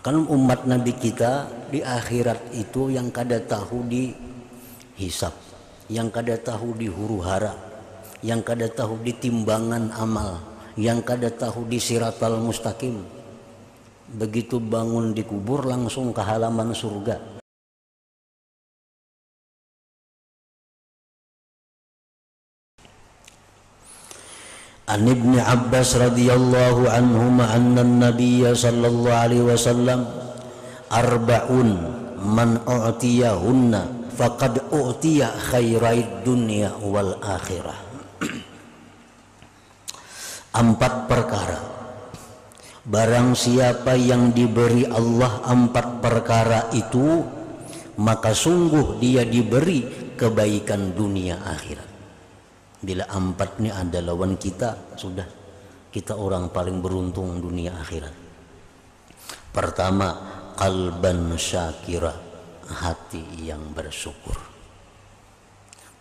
Kan umat Nabi kita di akhirat itu yang kada tahu di hisab, yang kada tahu di huru hara, yang kada tahu di timbangan amal, yang kada tahu di siratal mustaqim. Begitu bangun di kubur langsung ke halaman surga. An Ibnu Abbas radhiyallahu anhuma anna an-nabiy sallallahu alaihi wasallam arba'un man u'tiyahunna faqad u'tiya khairai dunya wal akhirah. 4 perkara, barang siapa yang diberi Allah 4 perkara itu, maka sungguh dia diberi kebaikan dunia akhirat. Bila 4 ini ada lawan kita, sudah kita orang paling beruntung dunia akhirat. Pertama, qalban syakira, hati yang bersyukur.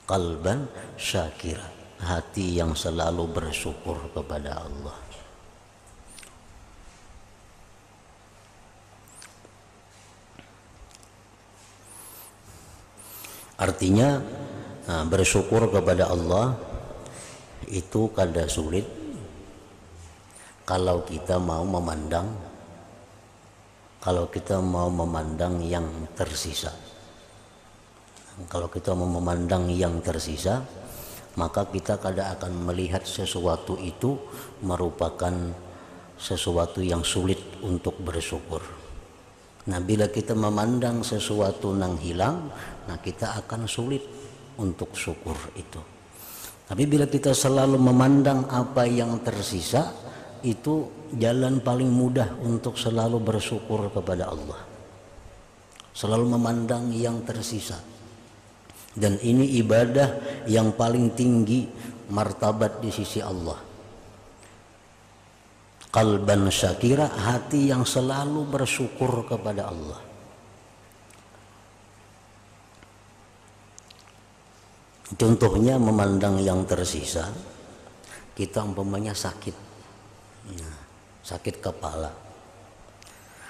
Qalban syakira, hati yang selalu bersyukur kepada Allah. Artinya bersyukur kepada Allah itu kada sulit kalau kita mau memandang yang tersisa. Kalau kita mau memandang yang tersisa, maka kita kada akan melihat sesuatu itu merupakan sesuatu yang sulit untuk bersyukur. Nah, bila kita memandang sesuatu yang hilang, nah kita akan sulit untuk syukur itu. Tapi bila kita selalu memandang apa yang tersisa, itu jalan paling mudah untuk selalu bersyukur kepada Allah. Selalu memandang yang tersisa. Dan ini ibadah yang paling tinggi martabat di sisi Allah. Qalban syakira, hati yang selalu bersyukur kepada Allah. Contohnya memandang yang tersisa, kita umpamanya sakit, sakit kepala.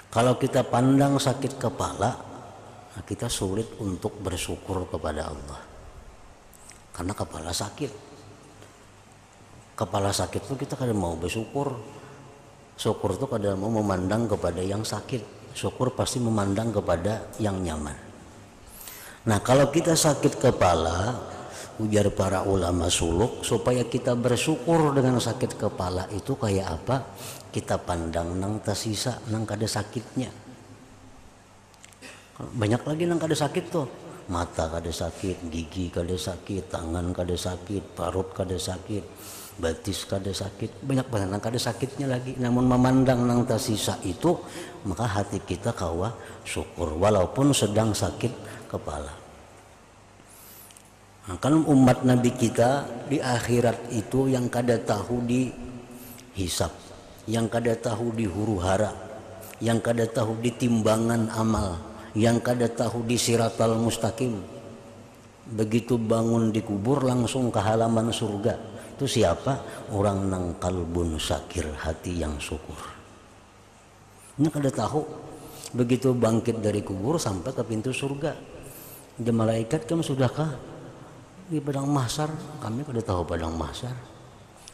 Kalau kita pandang sakit kepala, kita sulit untuk bersyukur kepada Allah, karena kepala sakit. Kepala sakit itu kita kadang mau bersyukur. Syukur itu kadang mau memandang kepada yang sakit. Syukur pasti memandang kepada yang nyaman. Nah, kalau kita sakit kepala, ujar para ulama suluk, supaya kita bersyukur dengan sakit kepala itu kayak apa? Kita pandang nang tersisa, nang kada sakitnya. Banyak lagi nang kada sakit tuh. Mata kada sakit, gigi kada sakit, tangan kada sakit, parut kada sakit, batis kada sakit. Banyak banget nang kada sakitnya lagi. Namun memandang nang tersisa itu, maka hati kita kawa syukur walaupun sedang sakit kepala. Nah, kan umat Nabi kita di akhirat itu yang kada tahu di hisab, yang kada tahu di huru hara, yang kada tahu di timbangan amal, yang kada tahu di siratal mustaqim. Begitu bangun di kubur langsung ke halaman surga. Itu siapa? Orang nang kalbun syakir, hati yang syukur. Ini kada tahu. Begitu bangkit dari kubur sampai ke pintu surga, dia malaikat, kamu sudahkah di padang mahsyar? Kami kada tahu padang mahsyar.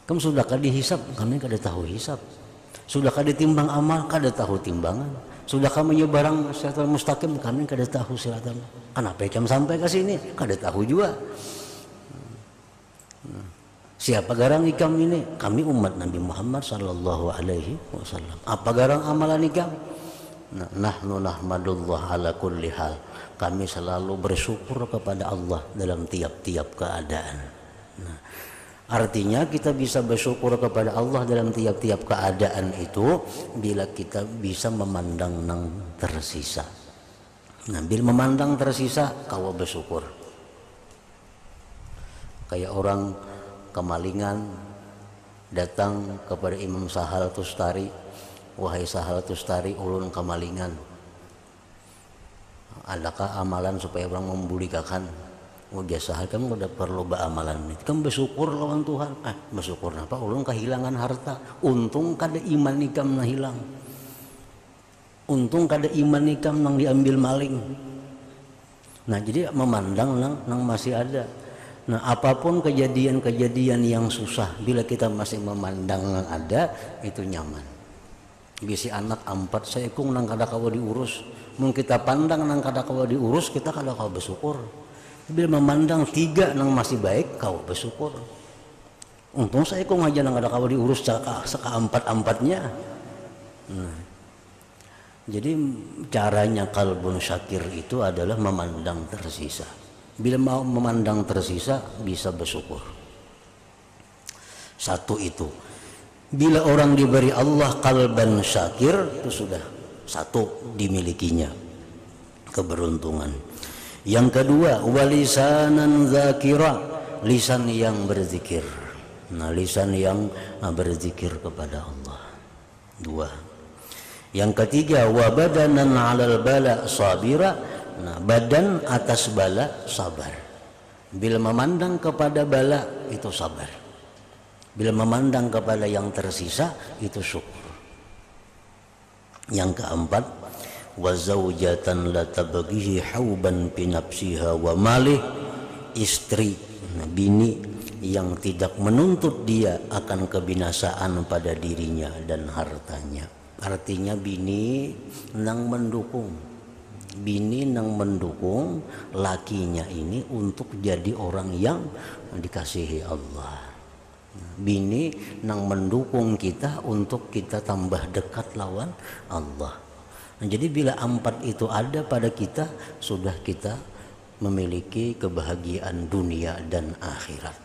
Kamu sudahkah dihisab? Kami kada tahu hisab. Sudahkah ditimbang amal? Kada tahu timbangan. Sudahkah menyebarang siratal mustaqim? Kami kada tahu siratal. Kenapa kamu sampai ke sini? Kada tahu juga. Siapa garang ikam ini? Kami umat Nabi Muhammad sallallahu alaihi wasallam. Apa garang amalan ikam? Nahnu nahmadullah ala kulli hal. Kami selalu bersyukur kepada Allah dalam tiap-tiap keadaan. Nah, artinya kita bisa bersyukur kepada Allah dalam tiap-tiap keadaan itu bila kita bisa memandang nang tersisa. Nah, bila memandang tersisa, kau bersyukur. Kayak orang kemalingan datang kepada Imam Sahal Tustari, wahai Sahal Tustari, ulun kemalingan. Adakah amalan supaya orang membulikakan? Oh biasa, kamu udah perlu beramalan. Kamu bersyukur lawan Tuhan. Bersyukur apa? Ulun kehilangan harta. Untung kada iman ikam na hilang. Untung kada iman ikam nang diambil maling. Nah jadi memandang nang masih ada. Nah apapun kejadian-kejadian yang susah, bila kita masih memandang nang ada, itu nyaman. Bisi anak 4 saekung nang kada kawa diurus, mun kita pandang nang kada kawa diurus, kita kada kawa bersyukur. Bila memandang 3 nang masih baik, kawa bersyukur. Untung saekung aja nang kada kawa diurus saka 4-4-nya. Nah, jadi caranya qalbun syakir itu adalah memandang tersisa. Bila mau memandang tersisa, bisa bersyukur. Satu itu. Bila orang diberi Allah qalban syakir, itu sudah satu dimilikinya keberuntungan. Yang kedua, walisanan zakira, lisan yang berzikir. Nah, lisan yang berzikir kepada Allah. 2. Yang ketiga, wa badanan 'alal bala sabira. Nah, badan atas bala sabar. Bila memandang kepada bala itu sabar. Bila memandang kepada yang tersisa itu syukur. Yang keempat, wa zaujatan la tabghihi hauban bi nafsiha wa malih, istri, bini yang tidak menuntut dia akan kebinasaan pada dirinya dan hartanya. Artinya bini nang mendukung. Bini nang mendukung lakinya ini untuk jadi orang yang dikasihi Allah. Bini nang mendukung kita untuk kita tambah dekat lawan Allah. Nah, jadi bila 4 itu ada pada kita, sudah kita memiliki kebahagiaan dunia dan akhirat.